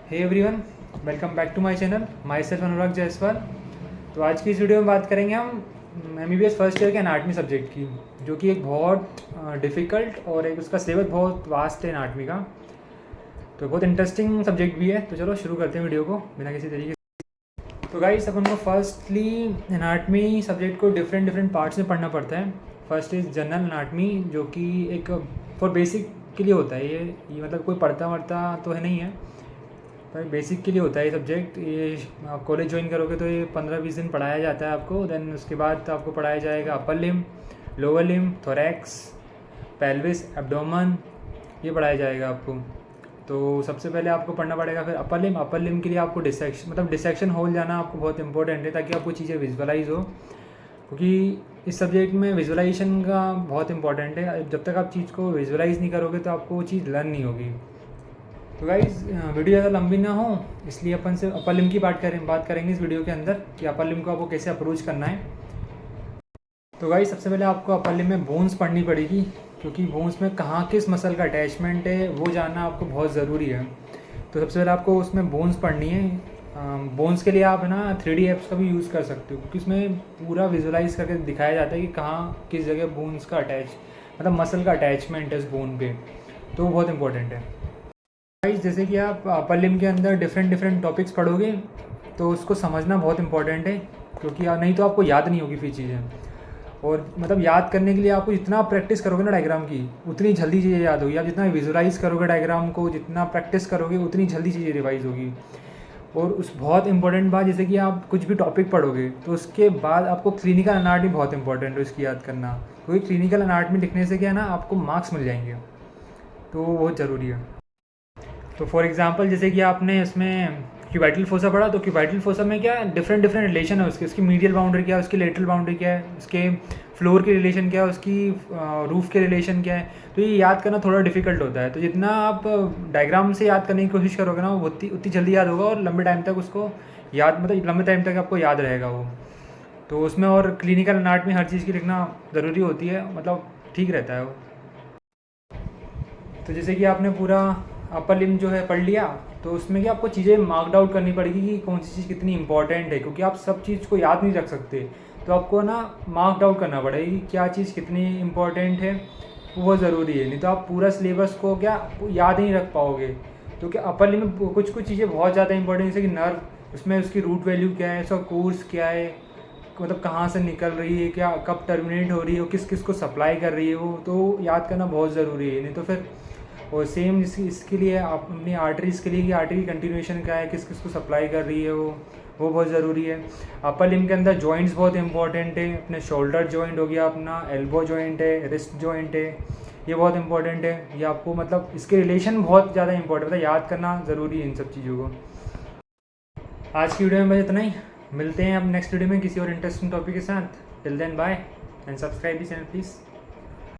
Hey everyone, welcome back to my channel. Myself Anurag Jaiswal. तो आज की इस वीडियो में बात करेंगे हम MBBS फर्स्ट ईयर के एनाटमी सब्जेक्ट की, जो कि एक बहुत डिफ़िकल्ट और एक उसका सिलेबस बहुत वास्ट है एनाटमी का। तो बहुत इंटरेस्टिंग सब्जेक्ट भी है। तो चलो शुरू करते हैं वीडियो को बिना किसी तरीके से। तो गाइस, अपन को फर्स्टली एनाटमी सब्जेक्ट को डिफरेंट पार्ट्स में पढ़ना पड़ता है। फर्स्ट इज़ जनरल एनाटमी, जो कि एक फॉर बेसिक के लिए होता है। ये मतलब कोई पढ़ता वढ़ता तो है नहीं है, पर बेसिक के लिए होता है ये सब्जेक्ट। ये आप कॉलेज ज्वाइन करोगे तो ये 15-20 दिन पढ़ाया जाता है आपको। देन उसके बाद आपको पढ़ाया जाएगा upper limb, lower limb, thorax, pelvis, abdomen, ये पढ़ाया जाएगा आपको। तो सबसे पहले आपको पढ़ना पड़ेगा फिर अपर लिम। अपर लिम के लिए आपको डिसेक्शन होल जाना आपको बहुत इंपॉर्टेंट है, ताकि आपको चीज़ें विजुअलाइज हो, क्योंकि इस सब्जेक्ट में विजुअलाइजेशन का बहुत इंपॉर्टेंट है। जब तक आप चीज़ को विजुअलाइज नहीं करोगे तो आपको वो चीज़ लर्न नहीं होगी। तो गाइज़, वीडियो ज़्यादा लंबी ना हो, इसलिए अपन से अपर लिम की बात करेंगे इस वीडियो के अंदर कि अपर लिम को आपको कैसे अप्रोच करना है। तो गाइज़, सबसे पहले आपको अपर लिम में बोन्स पढ़नी पड़ेगी, क्योंकि बोन्स में कहाँ किस मसल का अटैचमेंट है वो जानना आपको बहुत ज़रूरी है। तो सबसे पहले आपको उसमें बोन्स पढ़नी है। बोन्स के लिए आप ना 3D ऐप्स का भी यूज़ कर सकते हो, क्योंकि उसमें पूरा विजुलाइज करके दिखाया जाता है कि कहाँ किस जगह बोन्स का मतलब मसल का अटैचमेंट है उस बोन पे। तो वो बहुत इंपॉर्टेंट है। जैसे कि आप अपर लिम के अंदर डिफरेंट टॉपिक्स पढ़ोगे तो उसको समझना बहुत इंपॉर्टेंट है, क्योंकि नहीं तो आपको याद नहीं होगी फिर चीज़ें। और मतलब याद करने के लिए आपको जितना प्रैक्टिस करोगे ना डायग्राम की, उतनी जल्दी चीज़ें याद होगी। आप जितना विजुलाइज करोगे डायग्राम को, जितना प्रैक्टिस करोगे, उतनी जल्दी चीज़ें रिवाइज होगी। और उस बहुत इंपॉर्टेंट बात, जैसे कि आप कुछ भी टॉपिक पढ़ोगे तो उसके बाद आपको क्लिनिकल एनाटमी बहुत इंपॉर्टेंट है उसकी याद करना, क्योंकि क्लिनिकल एनाटमी लिखने से क्या है ना, आपको मार्क्स मिल जाएंगे। तो वो बहुत ज़रूरी है। तो फॉर एग्जांपल, जैसे कि आपने इसमें क्यूबाइटल फोसा पढ़ा, तो क्यूबाइटल फोसा में क्या डिफरेंट रिलेशन है उसकी मीडियल बाउंड्री क्या है, उसकी लेटरल बाउंड्री क्या है, उसके फ्लोर के रिलेशन क्या है, उसकी रूफ के रिलेशन क्या है। तो ये याद करना थोड़ा डिफिकल्ट होता है। तो जितना आप डायग्राम से याद करने की कोशिश करोगे ना, वो उतनी जल्दी याद होगा और लंबे टाइम तक उसको याद, मतलब लंबे टाइम तक आपको याद रहेगा वो। तो उसमें और क्लिनिकल एनाटमी हर चीज़ की लिखना ज़रूरी होती है, मतलब ठीक रहता है वो। तो जैसे कि आपने पूरा अपर लिम जो है पढ़ लिया, तो उसमें क्या आपको चीज़ें मार्कड आउट करनी पड़ेगी कि कौन सी चीज़ कितनी इंपॉर्टेंट है, क्योंकि आप सब चीज़ को याद नहीं रख सकते। तो आपको ना मार्कड आउट करना पड़ेगा कि क्या चीज़ कितनी इंपॉर्टेंट है, वो ज़रूरी है। नहीं तो आप पूरा सिलेबस को क्या याद नहीं रख पाओगे। तो क्या अपर लिम में कुछ चीज़ें बहुत ज़्यादा इंपॉर्टेंट, जैसे कि नर्व, उसमें उसकी रूट वैल्यू क्या है, उसका कोर्स क्या है, मतलब कहाँ से निकल रही है, क्या कब टर्मिनेट हो रही है, किस किस को सप्लाई कर रही है, वो तो याद करना बहुत ज़रूरी है। नहीं तो फिर, और सेम इसके लिए आप अपनी आर्टरीज़ के लिए कि आर्टरी कंटिन्यूएशन क्या है, किस किस को सप्लाई कर रही है, वो बहुत ज़रूरी है। अपर लिम के अंदर जॉइंट्स बहुत इंपॉर्टेंट है। अपने शोल्डर जॉइंट हो गया, अपना एल्बो जॉइंट है, रिस्ट जॉइंट है, ये बहुत इंपॉर्टेंट है। ये आपको मतलब इसके रिलेशन बहुत ज़्यादा इंपॉर्टेंट है, याद करना ज़रूरी है इन सब चीज़ों को। आज की वीडियो में बस इतना ही। मिलते हैं अब नेक्स्ट वीडियो में किसी और इंटरेस्टिंग टॉपिक के साथ। Till then bye and subscribe the channel please.